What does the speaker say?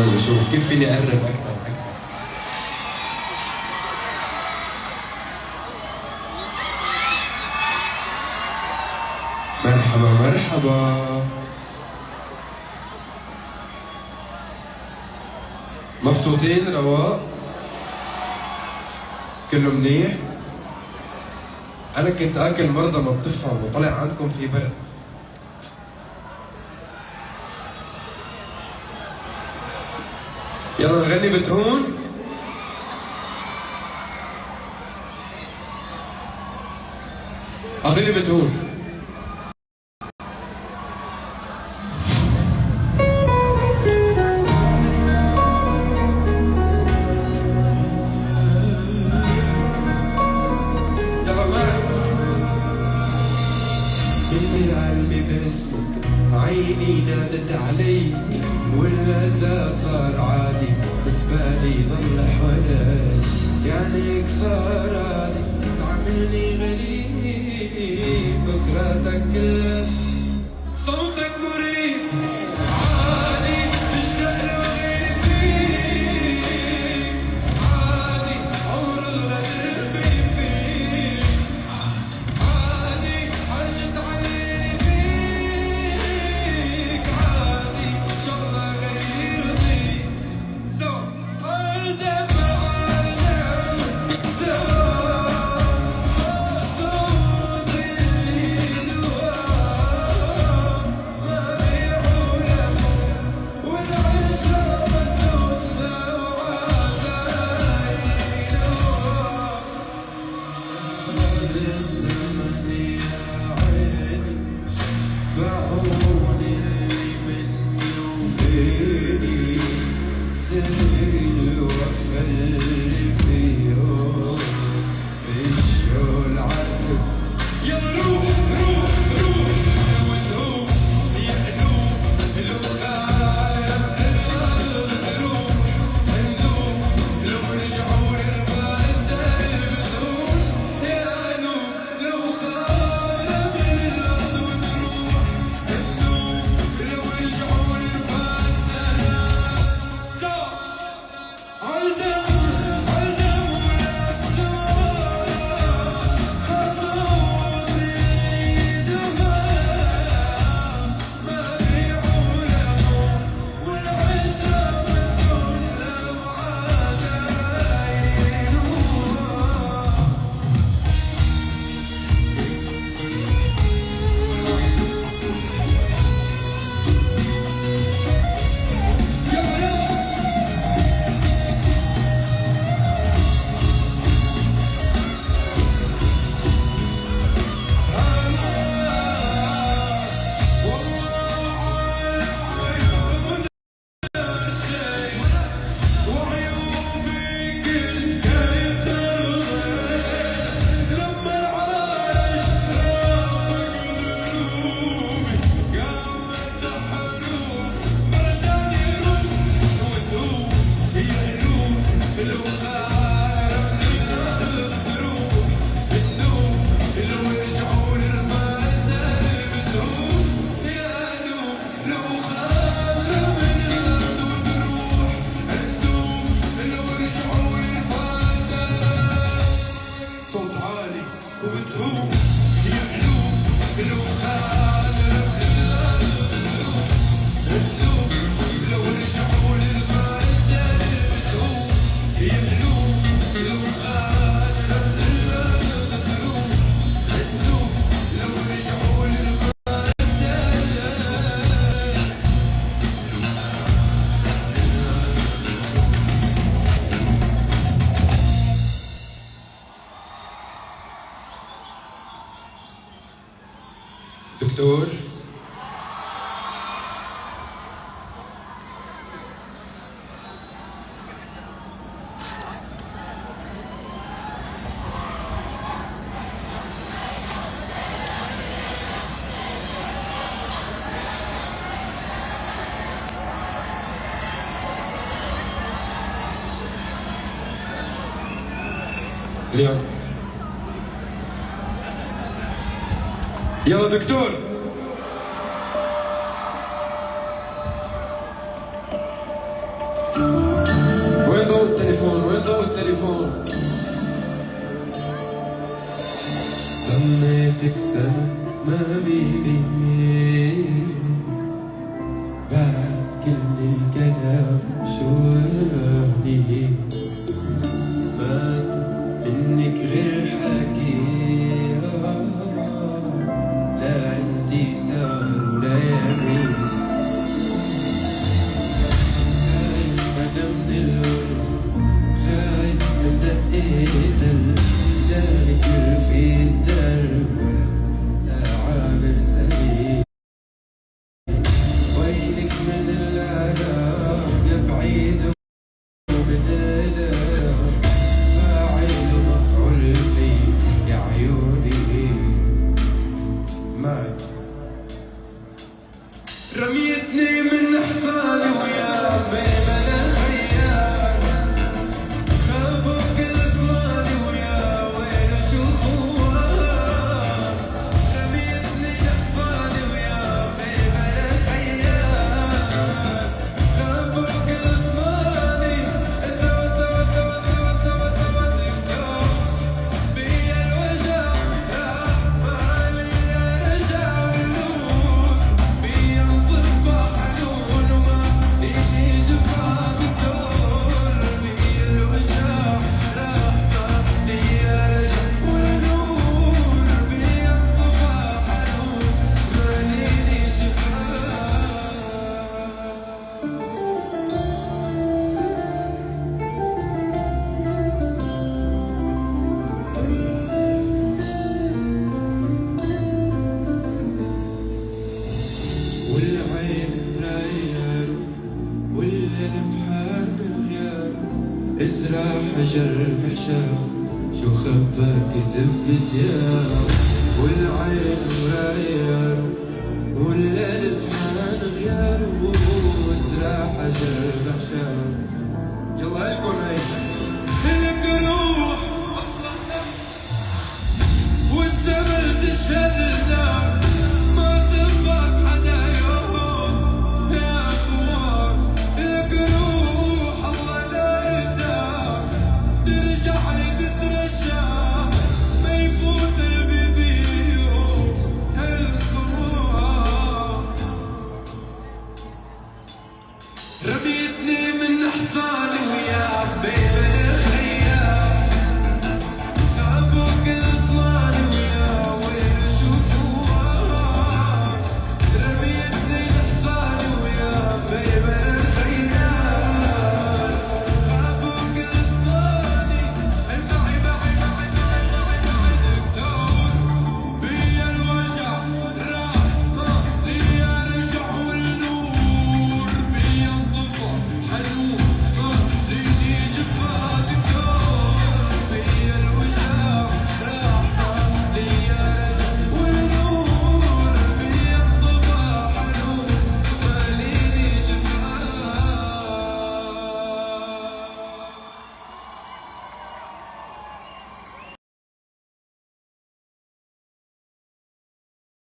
استنى شوف كيف فيني اقرب اكثر. مرحبا مرحبا. مبسوطين؟ رواق؟ كله منيح؟ أنا كنت آكل مرضى ما بتفهم وطلع عندكم في برد. يلا نغني بتهون؟ أعطيني بتهون. عيني نادت عليك والأذى صار عادي بالي ضل حوالي يعني صار عادي تعملني غريب نصرتك كلها صوتك مريب عادي اشتاق لغير فيك عادي عمر الغدر بيفيك عادي حاجة تعليني فيك عادي شغلة غير ضيق سو قلبي دكتور اليوم يلا دكتور التليفون. ظنيتك سنة ما بيني بعد كل الكلام شوالي، ما منك غير حكي، لا عندي سهر ولا يمين. خايف أنا من القرب، خايف من دقيقة الدارك في الدرب عابر سبيل. وينك من العذاب يا بعيد ومن الألم، فاعل ومفعول في يا عيوني معي. رميتني من حصاني ويا بيبنا خيال، خابوا كل صلاني ويا وين اشوف خوان. رميتني حصاني ويا بيبنا خيال، خابوا كل صلاني. سوا سوا سوا سوا سوا سوا دكتور بيا الوجع، راح مالي رجع والنور بيا انطفى حنون وما ليني جفا. دكتور بيا الوجع، راح مالي رجع والنور بيا انطفى حنون ما ليني جفا. والعين راير والقلب حان غيار، ازرع حجر بحشام شو خباك زبد ديار. والعين راير والقلب حان غيار، وازرع حجر بحشام. يلا هيكون لك روح والزمن تشهد لنا، ما سبق حدا يوم يا اخوان. لك روح الله لا يداك، ترجع لي تترجى ما يفوت البيبيو هالخوان. رميتني من حصاني ويا بيبي الخيال، خابوا كل صلاني ويا وين اشوفوها. رميتني حصاني ويا بيبي الخيال، خابوا كل صلاني. معي معي معي معي معي معي دكتور بيا الوجع، راح ما لي رجع والنور بيا انطفى حنون